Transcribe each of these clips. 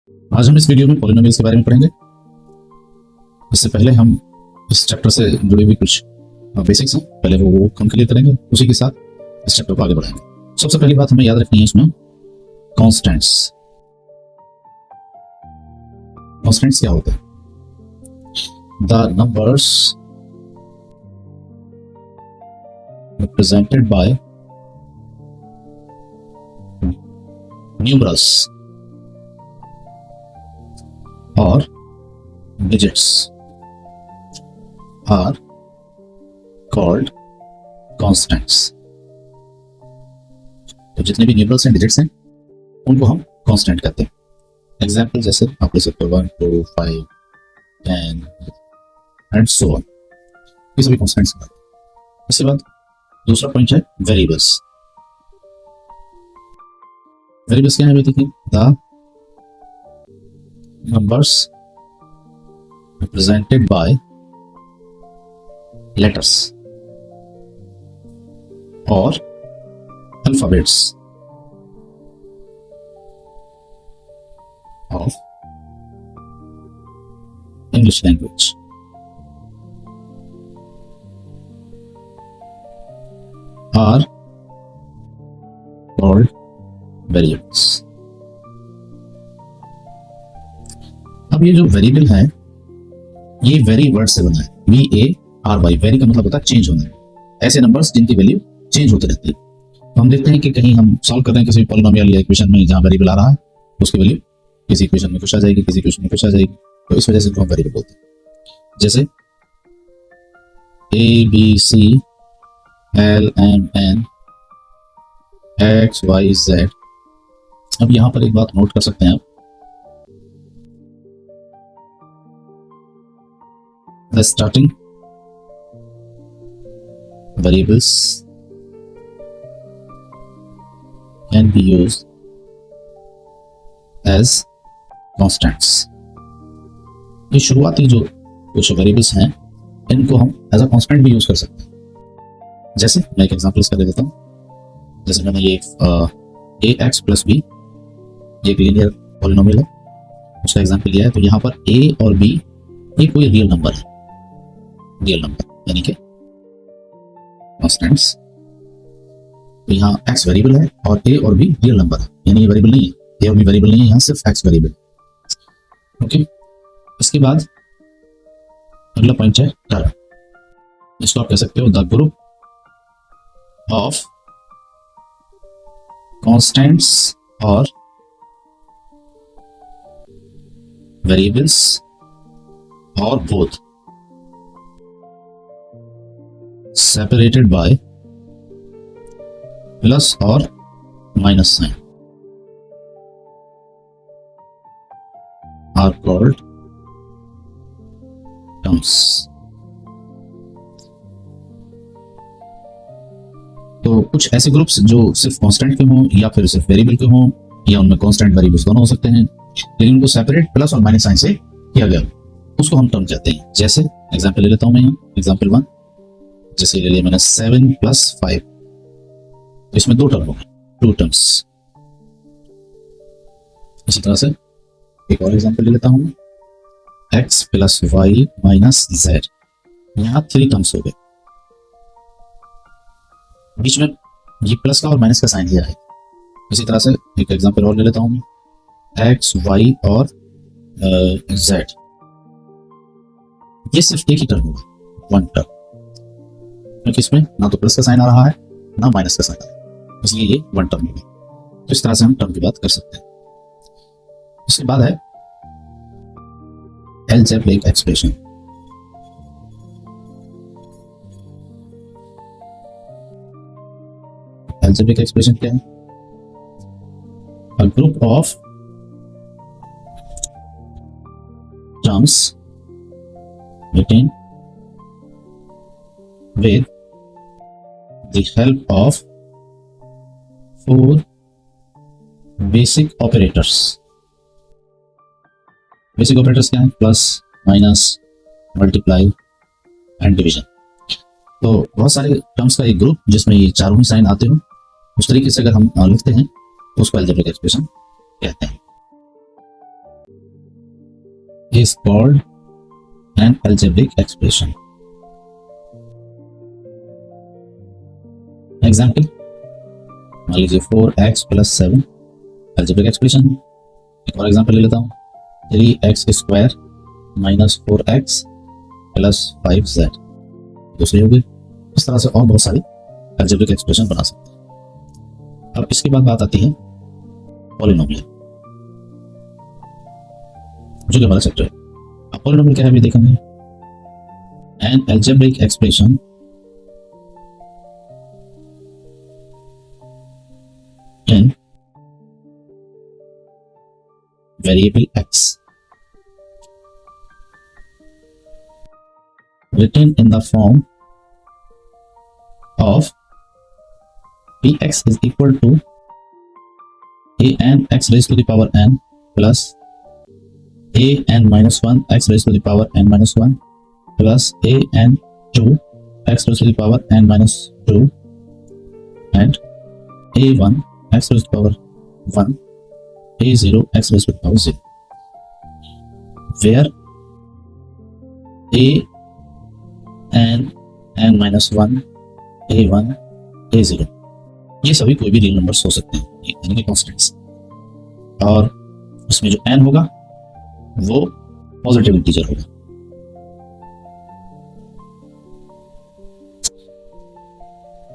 आज हम इस वीडियो में पॉलिनोमियल्स के बारे में पढ़ेंगे। इससे पहले हम इस चैप्टर से जुड़े हुए कुछ बेसिक्स हैं, पहले वो हम क्लियर करेंगे, उसी के साथ इस चैप्टर को आगे बढ़ाएंगे। सबसे पहली बात हमें याद रखनी है इसमें कॉन्स्टेंट्स। कॉन्स्टेंट्स क्या होते हैं? The numbers represented by numerals or digits are called constants। तो जितने भी न्यूमरल्स हैं, डिजिट्स हैं, उनको हम कांस्टेंट कहते हैं। एग्जाम्पल जैसे आप ले सकते हो 1, 2, 5, 10 एंड सो ऑन, ये सभी कांस्टेंट्स हैं। इसके बाद दूसरा पॉइंट है वेरिएबल्स। वेरिएबल्स क्या है? देखिए, the numbers represented by letters or alphabets of English language are called variables। अब ये जो वेरिएबल है, ये वेरी वर्ड से बना है, VARY। वेरी का मतलब होता है चेंज होना। ऐसे नंबर्स जिनकी वैल्यू चेंज होती रहती है। तो हम देखते हैं कि कहीं हम सॉल्व कर रहे हैं किसी पॉलिनोमियल या इक्वेशन में, जहां वेरिएबल आ रहा है उसकी वैल्यू किसी इक्वेशन में कुछ आ जाएगी, किसी इक्वेशन में कुछ आ जाएगी। तो इस वजह से हम वेरिएबल बोलते हैं। जैसे ABC LMN XYZ। अब यहां पर एक बात नोट कर सकते हैं आप, the starting variables can be used as constants। ये शुरुआती जो कुछ वेरिएबल्स हैं, इनको हम एज अ कांस्टेंट भी यूज कर सकते हैं। जैसे मैं एक एग्जांपल इसका दे देता हूँ। जैसे मैंने ये ax प्लस b, ये एक लीनियर पॉलिनोमियल है, उसका एग्जांपल लिया है। तो यहाँ पर a और b ये कोई रियल नंबर है, रियल नंबर यानी कि कांस्टेंट्स। तो यहाँ x वेरिएबल है और a और b रियल नंबर है, यानी ये वेरिएबल नहीं है, a और b वेरिएबल नहीं है, यहाँ सिर्फ x वेरिएबल। ओके, इसके बाद अगला पॉइंट है टर्म। इसको आप कह सकते हो द ग्रुप ऑफ कांस्टेंट्स और वेरिएबल्स और बोथ separated by प्लस और minus sign are called terms। तो कुछ ऐसे ग्रुप्स जो सिर्फ कांस्टेंट के हों या फिर सिर्फ वेरिएबल के हों, या उनमें कांस्टेंट वेरिएबल्स दोनों हो सकते हैं, लेकिन उनको सेपरेट प्लस और माइनस साइन से किया गया, उसको हम टर्म कहते हैं। जैसे एग्जांपल ले लेता हूं मैं यहाँ, एग्जांपल 1। जैसे ले लिया मैंने 7 + 5, तो इसमें दो टर्म होंगे, 2 टर्म्स। इसी तरह से एक और एग्जांपल ले लेता हूं, x + y - z, यहाँ 3 टर्म्स हो गए। बीच में ये प्लस का और माइनस का साइन दिया है। इसी तरह से एक एग्जांपल और ले लेता हूं मैं, x y और z, ये सिर्फ एक ही टर्म होगा, 1 टर्म, क्योंकि इसमें ना तो प्लस का साइन आ रहा है ना माइनस का साइन आ रहा है, इसलिए ये 1 टर्म होगा। तो इस तरह से हम टर्म की बात कर सकते हैं। उसके बाद है अलजेब्रिक एक्सप्रेशन। अलजेब्रिक एक्सप्रेशन क्या है? A group of terms written with the help of 4 basic operators। Basic operators क्या है? Plus, minus, multiply and division. तो बहुत सारे टर्म्स का एक ग्रुप जिसमें ये चारों ही साइन आते हो, उस तरीके से अगर हम लिखते हैं तो उसको अलजेब्रिक एक्सप्रेशन कहते हैं। is called an algebraic expression. Example, मान लीजिए 4x + 7 algebraic expression. एक और एग्जाम्पल ले लेता हूँ, 3x² - 4x + 5z दूसरी होगी। इस तरह से और बहुत सारी algebraic expression बना सकते हैं। अब इसके बाद बात आती है पॉलिनोमियल, जो कि हमारा चैप्टर है। अब पॉलिनोमियल क्या है अभी देखेंगे। An algebraic expression in variable x written in the form of px is equal to a n x raised to the power n plus a n minus 1 x raised to the power n minus 1 plus a n 2 x raised to the power n minus 2 and a 1 x raised to the power 1 a 0 x raised to the power 0, where a n n minus 1 a 1 a 0 ये सभी कोई भी real numbers हो सकते हैं, यानी कि constants, और उसमें जो n होगा वो पॉजिटिव इंटीजर होगा।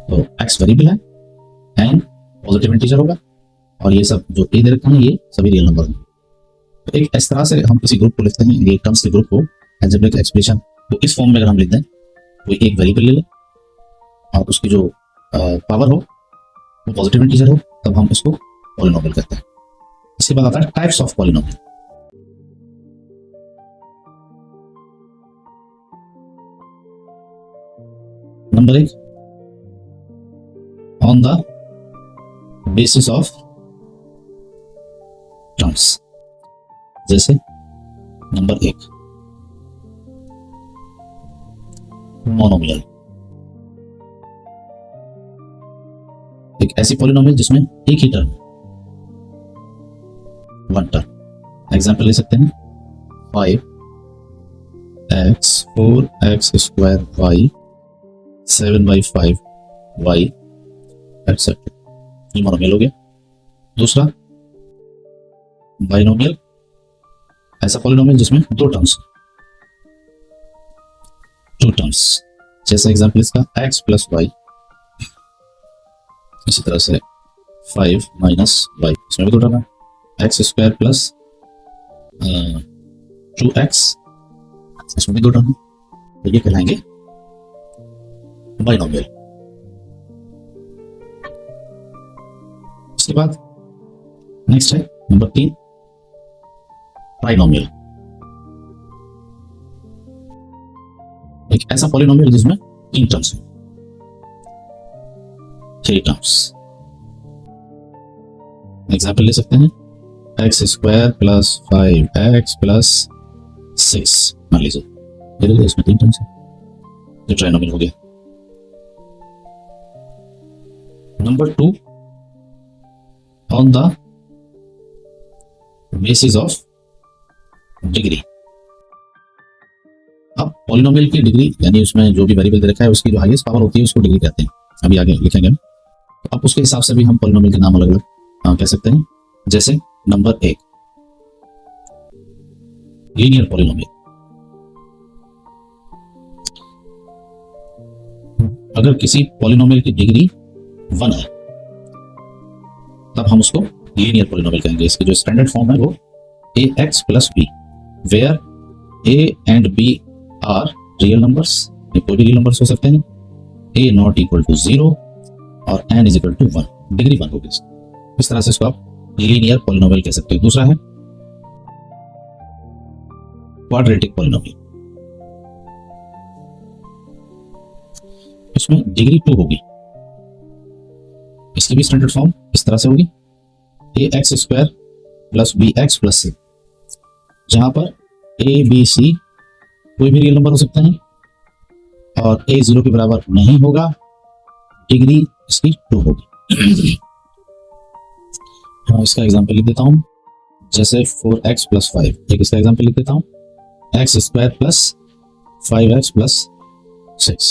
तो x वेरिएबल है, n पॉजिटिव इंटीजर होगा, और ये सब जो a दे रखा है ये सभी रियल नंबर होंगे। तो एक इस तरह से हम किसी ग्रुप को लिखते हैं, ये टर्म्स के ग्रुप को अलजेब्रिक एक्सप्रेशन तो इस फॉर्म में अगर हम लिख दें, कोई एक वेरिएबल ले लें और उसकी जो पावर हो वो पॉजिटिव इंटीजर हो, तब हम इसको पॉलिनोमियल कहते हैं। इसके बाद आता है types of polynomial. Number 1, on the basis of terms. जैसे नंबर 1 मोनोमियल, एक ऐसी पॉलिनोमियल जिसमें एक ही टर्म, वन टर्म। एग्जांपल ले सकते हैं 5x 4x² y 7/5 y etcetera, ये मोनोमियल हो गया। दूसरा बाइनोमियल, ऐसा पॉलिनोमियल जिसमें दो टर्म्स, टू टर्म्स। जैसे एग्जांपल इसका x + y, इसी तरह से 5 - y, इसमें भी दो टर्म है, x² + 2x, इसमें भी दो टर्म है, तो ये कहलाएंगे बाइनोमियल। उसके बाद नेक्स्ट है नंबर 3 ट्राइनोमियल, एक ऐसा पॉलिनोमियल जिसमें 3 टर्म्स हैं, 3 टर्म्स। एग्जांपल ले सकते हैं x² + 5x + 6 मान लीजिए, ये देखिए इसमें 3 टर्म्स हैं, ये ट्राइनोमियल हो गया। Number 2, on the basis of degree. अब पॉलिनोमियल की डिग्री यानी उसमें जो भी वेरिएबल दे रखा है उसकी जो हाईएस्ट पावर होती है उसको डिग्री कहते हैं, अभी आगे लिखेंगे हम। तो अब उसके हिसाब से भी हम पॉलिनोमियल के नाम अलग अलग कह सकते हैं। जैसे नंबर 1 लीनियर पॉलिनोमियल, अगर किसी पॉलिनोमियल की डिग्री 1 है तब हम उसको लीनियर पॉलिनोमियल कहेंगे। इसकी जो स्टैंडर्ड फॉर्म है वो ax + b, where a and b are real numbers, कोई भी रियल नंबर्स हो सकते हैं, a ≠ = 0 और n = 1, डिग्री 1 होगी। इस तरह से इसको आप लीनियर पॉलिनोमियल कह सकते हो। दूसरा है क्वाड्रेटिक पॉलिनोमियल, इसमें डिग्री 2 होगी, इसकी भी स्टैंडर्ड फॉर्म इस तरह से होगी ax² + bx + c, जहां पर a b c कोई भी रियल नंबर हो सकता है और a 0 के बराबर नहीं होगा, डिग्री इसकी 2 होगी। हाँ, इसका एग्जांपल लिख देता हूं, जैसे 4x प्लस 5, एक इसका एग्जाम्पल लिख देता हूँ, x square plus 5x plus 6।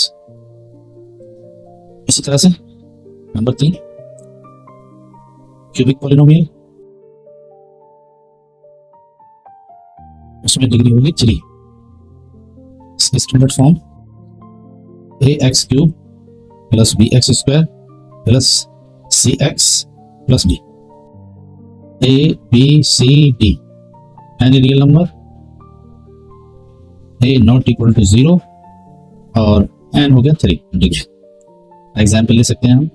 इसी तरह से नंबर 3 क्यूबिक पॉलिनोमियल, उसमें डिग्री होगी 3। Standard form ax cube plus bx square plus cx plus d, a b c d, any real number a not equal to 0 और n हो गया 3 degree. Example ले सकते हैं हम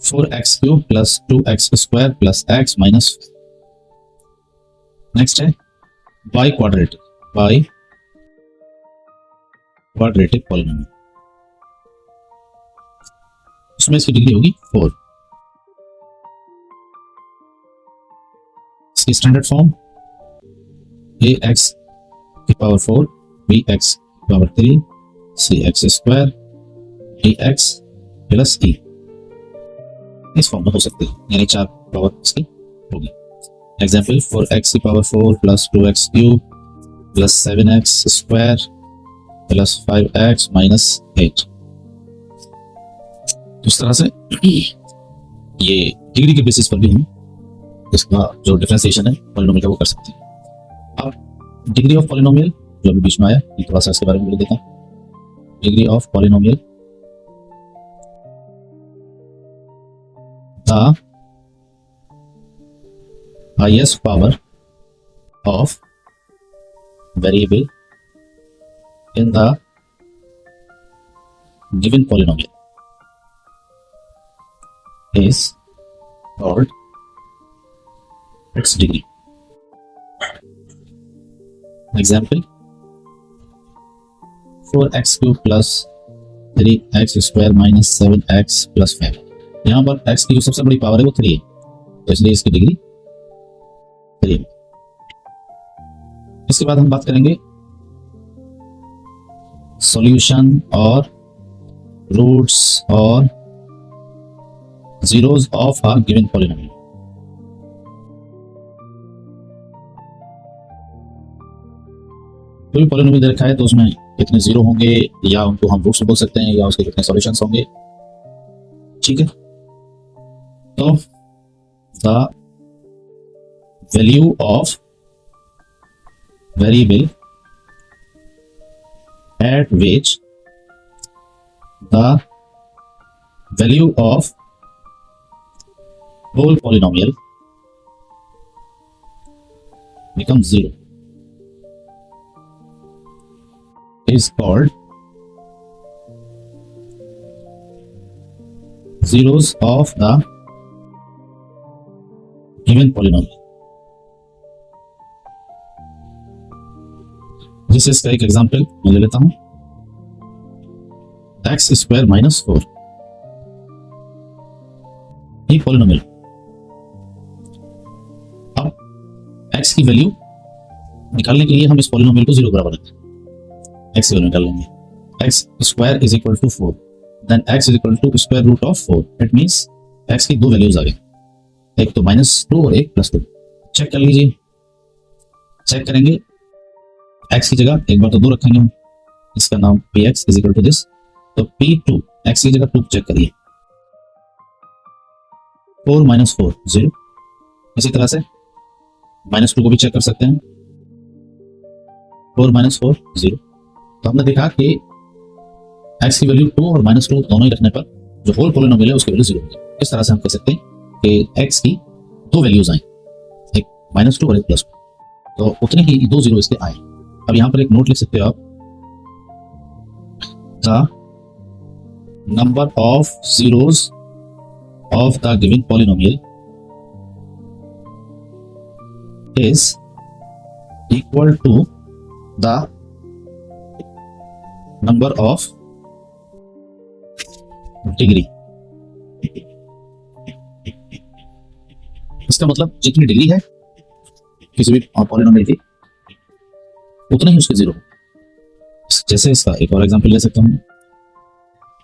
4x cube plus 2x square plus x minus. Next है by quadratic polynomial, उसमें इसकी डिग्री होगी 4। इसकी स्टैंडर्ड फॉर्म ax की पावर 4 bx की power 3 cx square dx plus e, इस फॉर्म में हो सकती है, यानी 4 पावर इसकी होगी। एग्जाम्पल 4x की power 4 plus 2x cube plus 7x square plus 5x minus 8। इस तरह से ये डिग्री के बेसिस पर भी हम इसका जो डिफरेंशिएशन है पॉलिनोमियल का वो कर सकते हैं। अब डिग्री ऑफ पॉलिनोमियल जो अभी बीच में आया, ये थोड़ा सा इसके बारे में बोल देता हूँ। Degree of polynomial, the highest power of variable in the given polynomial is called its degree. Example 4x cube plus 3x square minus 7x plus 5। यहाँ पर x की जो सबसे बड़ी पावर है वो 3 है, तो इसलिए इसकी डिग्री 3 है। इसके बाद हम बात करेंगे सॉल्यूशन और रूट्स और zeros of a given polynomial. कोई पॉलिनोमियल दे रखा है तो उसमें कितने जीरो होंगे, या उनको हम रूट्स बोल सकते हैं, या उसके कितने सॉल्यूशंस होंगे। ठीक है, तो the value of variable at which the value of whole polynomial becomes 0 is called zeros of the given polynomial। जिससे इसका एक एग्जाम्पल मैं ले लेता हूं, एक्स स्क्वायर माइनस 4, ये पॉलिनोमियल। अब एक्स की वैल्यू निकालने के लिए हम इस पॉलिनोमियल को 0 बराबर रखते हैं। एक्स की वैल्यू निकाल लेंगे, x square is equal to 4, then x is equal to square root of 4। It means x की 2 वैल्यूज आ गई, एक तो -2 और एक +2। चेक कर लीजिए, चेक करेंगे x की जगह एक बार तो 2 रखेंगे हम, इसका नाम px is equal to this, तो p2 x की जगह 2 चेक करिए, 4 - 4 0। इसी तरह से -2 को भी चेक कर सकते हैं, 4 - 4 0। तो हमने देखा कि x की वैल्यू 2 और -2 दोनों ही रखने पर जो होल पॉलिनोमियल है उसकी वैल्यू 0 होगी। इस तरह से हम कह सकते हैं कि x की 2 वैल्यूज आई, एक -2 और एक +2, तो उतने ही 2 0 इसके आए। अब यहां पर एक नोट लिख सकते हो आप, the number of zeros of the given polynomial is equal to the number of degree। इसका मतलब जितनी डिग्री है किसी भी पॉलिनोमियल की उतने ही उसके 0। जैसे इसका एक और एग्जांपल ले सकता हूं,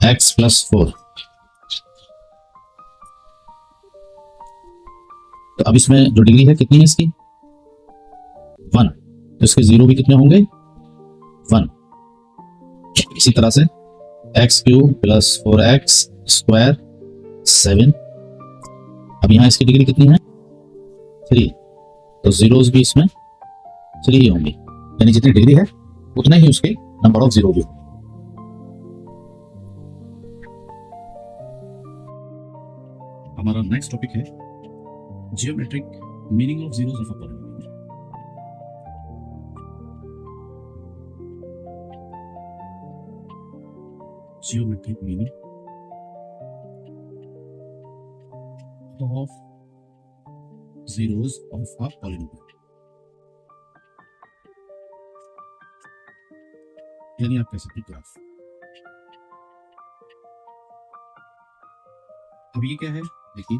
x + 4, तो अब इसमें जो डिग्री है कितनी है इसकी 1, तो इसके 0 भी कितने होंगे 1। इसी तरह से x³ प्लस 4x स्क्वायर 7। अब यहाँ इसकी डिग्री कितनी है 3, तो जीरोस भी इसमें 3 ही होंगे, यानी जितनी डिग्री है उतने ही उसके नंबर ऑफ जीरो भी होंगे। हमारा नेक्स्ट टॉपिक है geometric meaning of zeros of a polynomial. Geometric meaning of zeros of a polynomial, यानी आप कह सकते हैं ग्राफ। अब ये क्या है देखिए,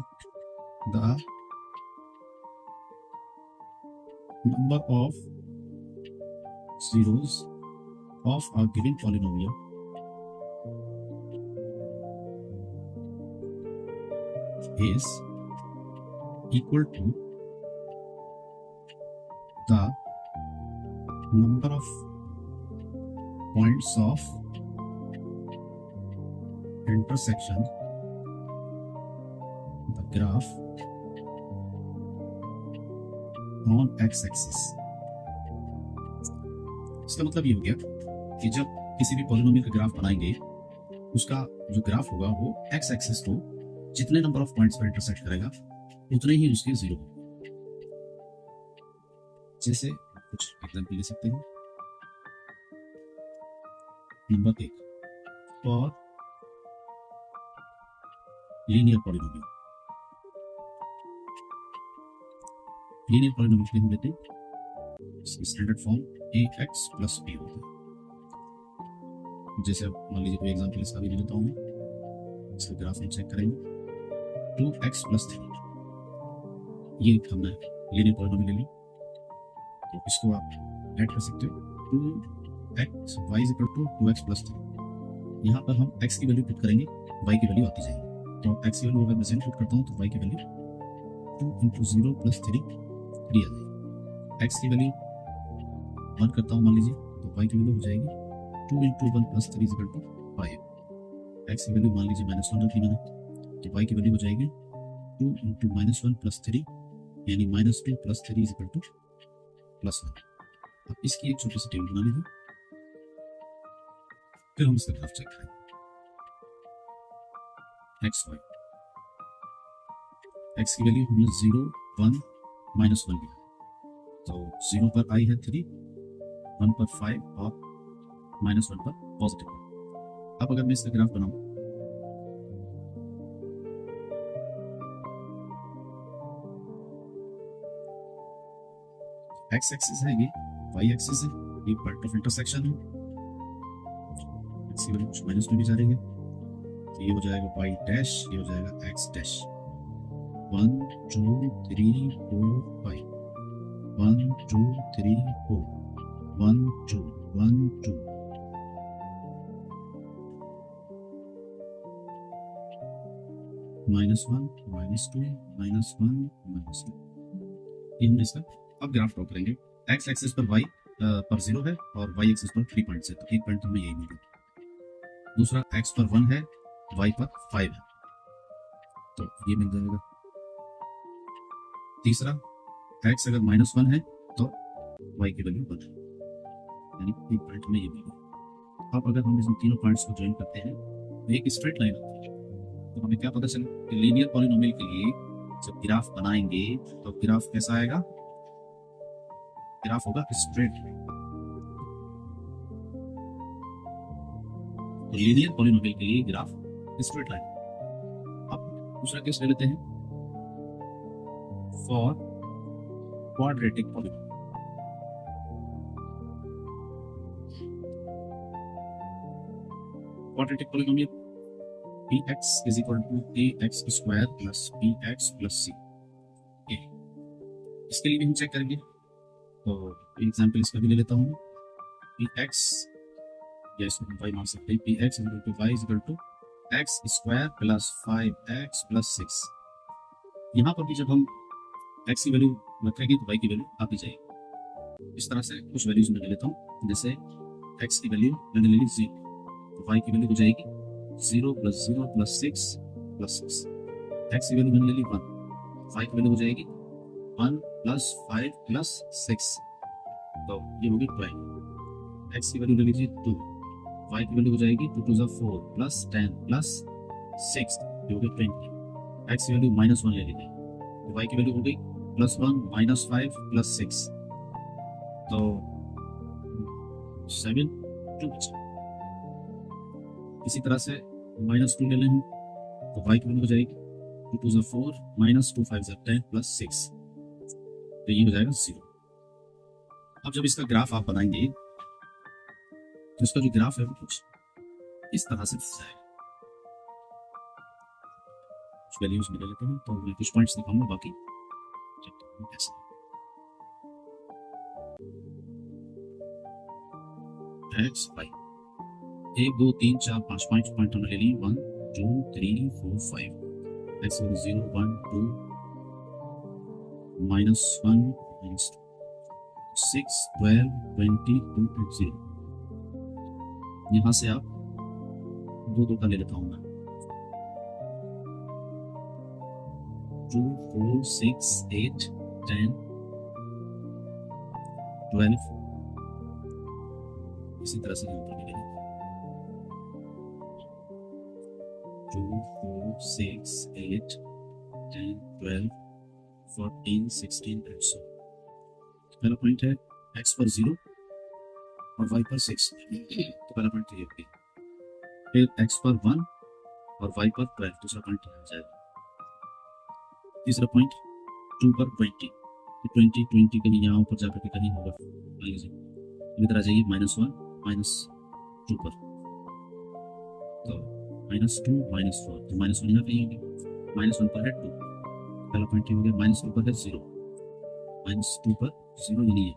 the number of zeros of a given polynomial is equal to the number of points of intersection the graph on x-axis। इसका मतलब ये हो गया कि जब किसी भी पॉलिनोमियल का ग्राफ बनाएंगे, उसका जो ग्राफ होगा वो एक्स एक्सिस को जितने नंबर ऑफ पॉइंट्स पर इंटरसेक्ट करेगा उतने ही उसके जीरो होंगे। जैसे कुछ एग्जांपल ले सकते हैं। Number 1, for linear polynomial. Linear polynomial के लिए हम लेते हैं standard form ax plus b होता है। जैसे अब मान लीजिए कोई एग्जांपल इसका भी ले लेता हूँ मैं, इसका ग्राफ हम चेक करेंगे। 2x प्लस 3, ये हमने लीनियर पॉलिनोमियल ले ली, तो इसको आप ऐड कर सकते हो। 2x y is equal to 2x plus 3। यहाँ पर हम x की वैल्यू पुट करेंगे, y की वैल्यू आती जाएगी। तो x की वैल्यू अगर मैं 0 पुट करता हूँ तो y की वैल्यू 2 इंटू 0 प्लस 3 आ जाएगी। x की वैल्यू 1 करता हूँ मान लीजिए, तो y की वैल्यू हो जाएगी 2 into 1 plus 3 is equal to 5। x की वैल्यू मान लीजिए -1 रखी मैंने, तो y की वैल्यू हो जाएगी 2 इंटू -1 प्लस 3, यानी -2 प्लस 3 इज इक्वल टू +1। अब इसकी एक छोटी सी टेबल बना लीजिए, फिर हम इसका ग्राफ चेक करेंगे। x की वैल्यू हमने 0 1 -1 लिया, तो 0 पर i है 3, 1 पर 5 और -1 पर पॉजिटिव। अब अगर मैं इसका ग्राफ बनाऊं, x एक्सिस है, ये y एक्सिस है, ये पॉइंट ऑफ इंटरसेक्शन है। x की वैल्यू कुछ माइनस में भी जा रही है, तो ये हो जाएगा y डैश, ये हो जाएगा x डैश। 1 2 3 4 5, 1 2 3 4, 1 2 1 2, -1 -2 -1 -1। ये हमने इसका अब ग्राफ ड्रॉ करेंगे। x एक्सिस पर y पर 0 है और y एक्सिस पर 3 पॉइंट्स है, तो एक पॉइंट हमें यही मिलेगा। दूसरा x पर 1 है, y पर 5 है, तो ये मिल जाएगा। तीसरा x अगर -1 है तो y की वैल्यू 1 है, यानी एक पॉइंट हमें ये मिलेगा। अब अगर हम इन तीनों पॉइंट्स को ज्वाइन करते हैं तो एक स्ट्रेट लाइन आती है, तो हमें क्या पता चला कि लीनियर पॉलिनोमियल के लिए जब ग्राफ बनाएंगे तो ग्राफ कैसा आएगा, ग्राफ होगा स्ट्रेट लाइन। तो लीनियर पॉलिनोमियल के लिए ग्राफ स्ट्रेट लाइन। अब दूसरा केस ले लेते हैं, for quadratic polynomial. Quadratic polynomial px is equal to ax square plus bx plus c। इसके लिए भी हम चेक करेंगे, तो एग्जाम्पल इसका भी ले लेता हूँ। px, या इसको हम y मान सकते हैं, px equal to y equal to x square plus 5x plus 6। यहाँ पर भी जब हम एक्स की वैल्यू रखेगी तो वाई की वैल्यू आती जाएगी। इस तरह से कुछ वैल्यूज मैं ले लेता हूँ। जैसे एक्स की वैल्यू मैंने ले ली 0, तो वाई की वैल्यू हो जाएगी 0 + 0 + 6 + 6। एक्स की वैल्यू मैंने ले ली 1, वाई की वैल्यू हो जाएगी 1 + 5 + 6, तो ये होगी 12। एक्स की वैल्यू ले लीजिए 2, वाई की वैल्यू हो जाएगी 2 × 4 + 10 + 6, ये हो गई 20। एक्स की वैल्यू -1 ले लीजिए, तो वाई की वैल्यू हो गई +1 - 5 + 6, तो 7 2 बचा। इसी तरह से -2 ले लें तो वाई की वैल्यू हो जाएगी 2 × 4 - 2 × 5 = 10 + 6, तो ये हो जाएगा 0। अब जब इसका ग्राफ आप बनाएंगे तो इसका जो ग्राफ है वो कुछ इस तरह से दिख जाएगा। कुछ वैल्यूज में ले लेता हूँ तो मैं कुछ पॉइंट्स दिखाऊंगा, बाकी ऐसा एक्स वाई 1 2 3 4 5 पॉइंट हमने ले ली 1 2 3 4 5। X 0 1 2 -1 -2 6 12 20 2 and 0। यहाँ से आप दो का ले लेता हूँ मैं 2 4 6 8 10 12, इसी तरह से यहाँ पर ले 2 4 6 8 10 12 14 16 and so। पहला पॉइंट है x पर 0 और y पर 6, तो पहला पॉइंट ये हो गया। फिर x पर 1 और y पर 12, दूसरा पॉइंट यहाँ आ जाएगा। तीसरा पॉइंट 2 पर 20, 20 कहीं यहाँ ऊपर जाकर के कहीं होगा, इधर आ जाइए -1 -2 पर, तो -2 -4, तो -1 यहाँ कहीं होगी, -1 पर है 2, पहला पॉइंट हो गया। -2 पर है 0, -2 पर 0 ही नहीं है,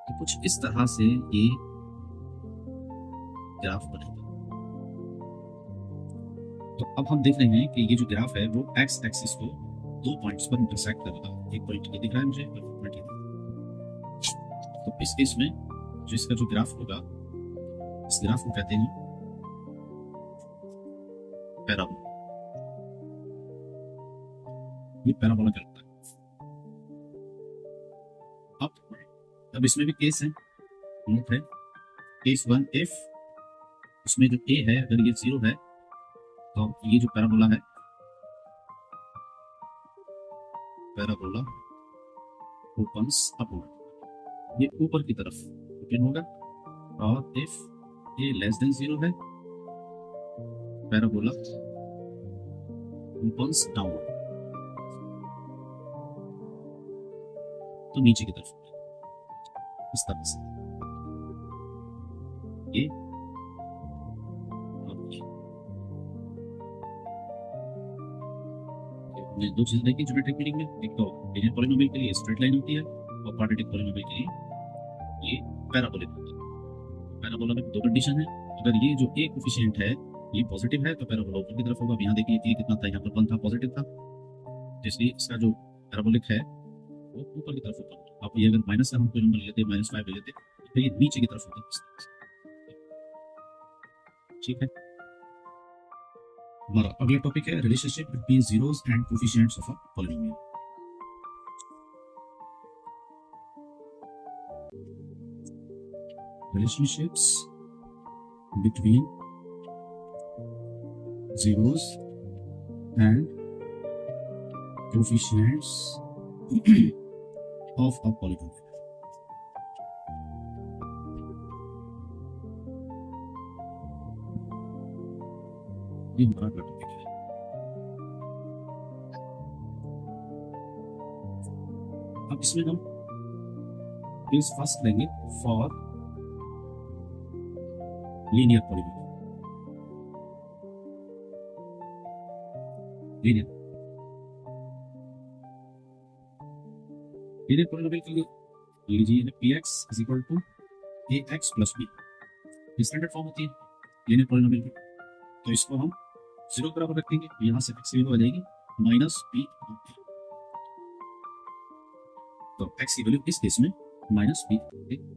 तो कुछ इस तरह से ये ग्राफ बनेगा। तो अब हम देख रहे हैं कि ये जो ग्राफ है वो एक्स एक्सिस को 2 पॉइंट्स पर इंटरसेक्ट करेगा। एक पॉइंट ये दिख रहा है मुझे, और एक पॉइंट ये दिख रहा है। तो इस केस में जो इसका जो ग्राफ होगा, इस ग्राफ को कहते हैं पैराबोला। ये पैराबोला कहलाता है। अब इसमें भी केस है, नोट है केस 1 इफ इसमें जो a है अगर ये 0 है तो ये जो पैराबोला है, पैराबोला ओपन्स अपवर्ड, ये ऊपर की तरफ ओपन होगा। और इफ a <0 है, पैराबोला ओपन्स डाउनवर्ड, तो नीचे की तरफ इस तरह से ये हमने दो चीजें देखी ज्योमेट्रिक मीनिंग में, एक तो लीनियर पॉलिनोमियल के लिए स्ट्रेट लाइन होती है और क्वाड्रेटिक पॉलिनोमियल के लिए ये पैराबोलिक होता है। पैराबोला में दो कंडीशन है, अगर ये जो a कोफिशिएंट है ये पॉजिटिव है तो पैराबोला ऊपर की तरफ होगा। यहाँ देखिए ये कितना था, यहाँ पर 1 था, पॉजिटिव था, इसलिए इसका जो पैराबोलिक है वो ऊपर की तरफ होता है। आप ये अगर माइनस से हम कोई नंबर लेते -5 ले लेते तो ये नीचे की तरफ होता है। ठीक है, हमारा अगला टॉपिक है relationship between zeros and coefficients of a polynomial. Relationships between zeros and coefficients of a polynomial। ये हमारा टॉपिक है। अब इसमें हम केस फर्स्ट लेंगे for linear polynomial. Linear polynomial के लिए लीजिए px = ax + b, standard form होती है लीनियर पॉलिनोमियल की। तो इसको हम 0 के बराबर रखेंगे, यहाँ से x की वैल्यू आ जाएगी -b। तो x की वैल्यू इस केस में माइनस बी आ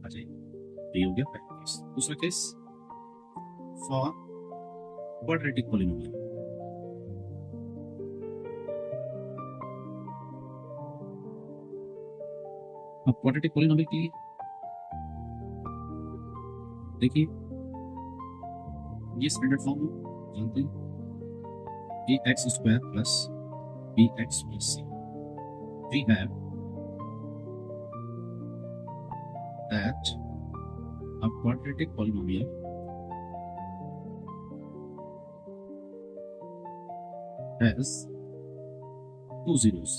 जाएगी। ये हो गया पहला केस। दूसरा केस फॉर क्वाड्रेटिक पॉलिनोमियल। अब क्वाड्रेटिक पॉलिनोमियल के लिए देखिए ये स्टैंडर्ड फॉर्म जानते हैं, ax square plus bx plus c. We have that a quadratic polynomial has two zeros.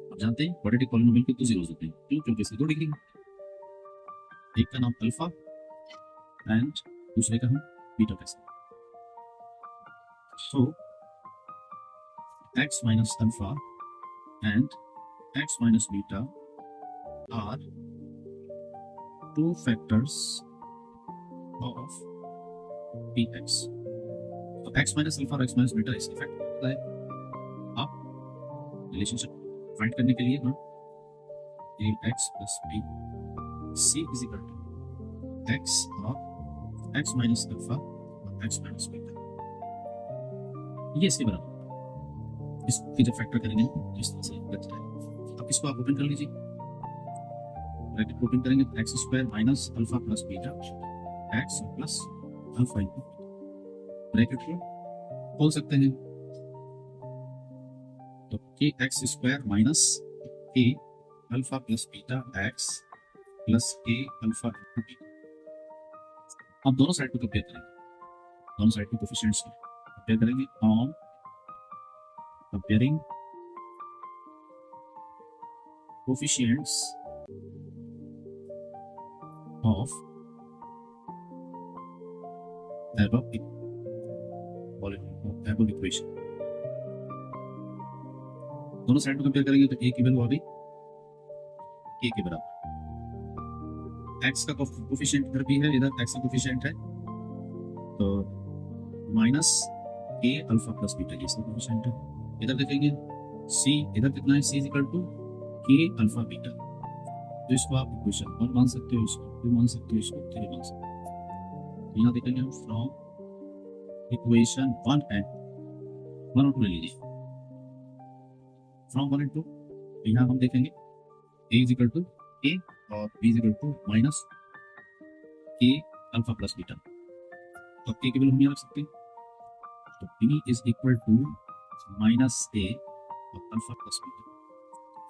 आप जानते हैं क्वाड्रेटिक पॉलिनोमियल के 2 zeros होते हैं। क्यों? क्योंकि इसकी 2 डिग्री है। एक का नाम अल्फा एंड दूसरे का हम बीटा कहते हैं। So x minus alpha and x minus beta are two factors of px. तो x minus alpha और x minus beta इसके फैक्टर होता है। आप रिलेशनशिप फाइंड करने के लिए ax plus b c is equal to x और x minus alpha और x minus beta, ये इसके बराबर। इसकी जब फैक्टर करेंगे तो इस तरह से बच जाएगा। अब इसको आप ओपन कर लीजिए, ब्रैकेट ओपन करेंगे तो x square minus alpha plus beta x plus alpha into bracket को खोल सकते हैं तो के एक्स स्क्वायर माइनस के alpha plus beta x plus के अल्फा इंटू बीटा। अब दोनों साइड को कंपेयर करेंगे, दोनों साइड के कोफिशिएंट्स को कंपेयर करेंगे on comparing coefficients of above equation। दोनों साइड में कंपेयर करेंगे तो a की वैल्यू आ गई k के बराबर। x का कोफिशिएंट इधर भी है, इधर x का कोफिशिएंट है तो minus a alpha plus beta ये इसका कोफिशिएंट है। इधर देखेंगे c, इधर कितना है, c is equal to k alpha beta. तो इसको आप इक्वेशन 1 मान सकते हो, इसको 2 मान सकते हो, इसको 3 मान सकते हो। तो यहाँ देखेंगे हम फ्रॉम इक्वेशन 1 एंड 1 और 2 ले लीजिए। फ्रॉम 1 एंड 2 तो यहाँ हम देखेंगे a is equal to k और b is equal to minus k alpha plus beta. तो k की वैल्यू हम यहाँ रख सकते हैं तो b is equal to minus a और अल्फा प्लस बीटा।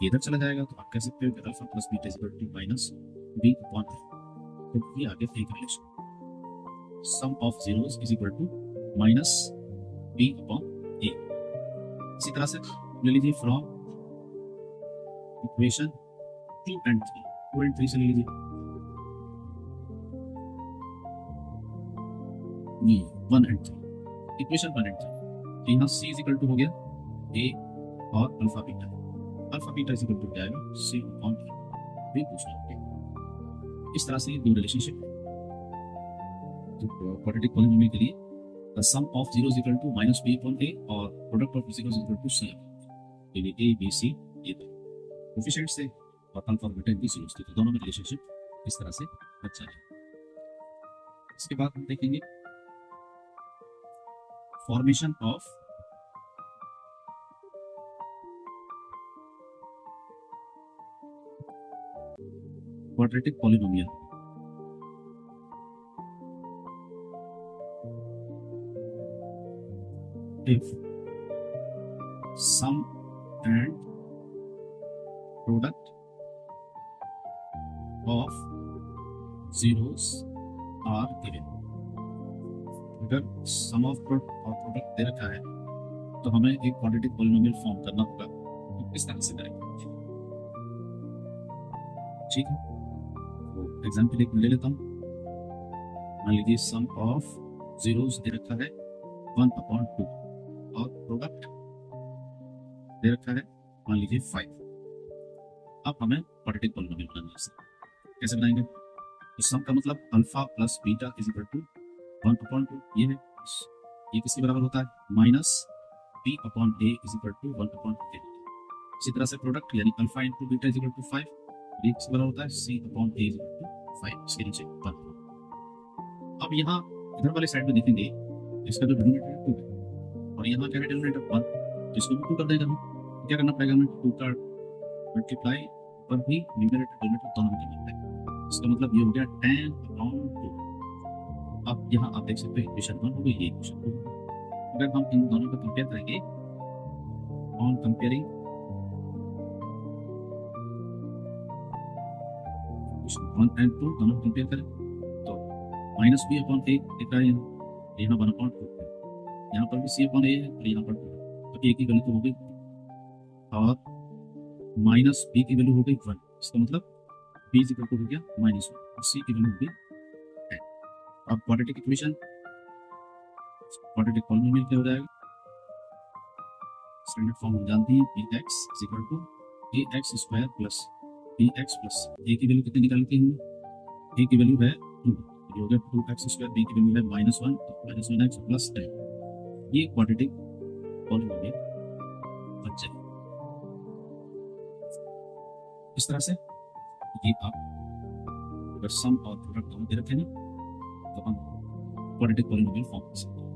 इधर चला जाएगा तो आप कह सकते हो कि alpha plus beta is equal to minus b upon a। तो ये आ गया एक relation, sum of zeros is equal to minus b upon a। इसी तरह से ले लीजिए फ्रॉम इक्वेशन 2 एंड 3 से ले लीजिए 1 एंड 3, इक्वेशन 1 एंड 3। तो यहाँ c इज इक्वल टू हो गया a और alpha beta. Alpha beta is equal to क्या आएगा, c अपॉन a। भी पूछना है इस तरह से दो रिलेशनशिप क्वाड्रेटिक पॉलिनोमियल के लिए the sum of zero is equal to minus b upon a और product of zero is equal to c। यानी a b c ये कोफिशिएंट से और अल्फा और बीटा इनकी जीरोस थे तो दोनों में रिलेशनशिप इस तरह से बच जाएगा। इसके बाद हम देखेंगे formation of quadratic polynomial। if sum and product of zeros are given। अगर सम ऑफ प्रोडक्ट दे रखा है तो हमें एक क्वाड्रेटिक पॉलिनोमियल फॉर्म करना होगा। तो किस तरह से करेंगे, ठीक है। तो एग्जांपल एक ले लेता हूँ। मान लीजिए सम ऑफ जीरोस दे रखा है 1 अपॉन 2 और प्रोडक्ट दे रखा है मान लीजिए 5। अब हमें क्वाड्रेटिक पॉलिनोमियल बनाना है। कैसे बनाएंगे, तो सम का मतलब alpha plus beta is equal to 1 upon 2 ये है, ये किसके बराबर होता है, minus b upon a is equal to 1 upon a। इसी तरह से प्रोडक्ट यानी alpha into beta is equal to 5, B किसके बराबर होता है C upon A is equal to 5, इसके नीचे 1। अब यहाँ इधर वाले साइड में देखेंगे इसका जो डिनोमिनेटर है 2 है और यहाँ क्या है डिनोमिनेटर 1, तो इसको भी 2 कर देगा हमें। तो क्या करना पड़ेगा हमें 2 का मल्टीप्लाई पर भी न्यूमरेटर डिनोमिनेटर दोनों में करना पड़ेगा। इसका मतलब ये हो गया 10 अपॉन 2। अब यहाँ आप देख सकते हो इक्वेशन 1 हो गई, ये इक्वेशन 2 हो गई। अगर हम इन दोनों को कंपेयर करेंगे ऑन कंपेयरिंग इक्वेशन 1 एंड 2 दोनों कंपेयर करें तो माइनस बी अपॉन ए दिख रहा है यहाँ 1 अपॉन 2, यहाँ पर भी सी अपॉन ए है और यहाँ पर 2 है, तो ए की वैल्यू तो हो गई और माइनस बी की वैल्यू हो गई 1, इसका मतलब बी इज इक्वल टू हो गया -1 और सी की वैल्यू हो गई 10। अब क्वाड्रेटिक इक्वेशन क्वाड्रेटिक पॉलिनोमियल क्या हो जाएगा, स्टैंडर्ड फॉर्म हम जानते हैं bx is equal to ax square plus bx plus a की वैल्यू कितनी निकालते हैं हमने, a की वैल्यू है 2, ये हो गया 2x स्क्वायर, b की वैल्यू है -1 तो -1x प्लस 10, ये क्वाड्रेटिक पॉलिनोमियल बन जाएगा। इस तरह से ये आप अगर सम और प्रोडक्ट दोनों दे रखे हैं तो हम क्वाड्रेटिक पॉलिनोमियल फॉर्म कर सकते हैं।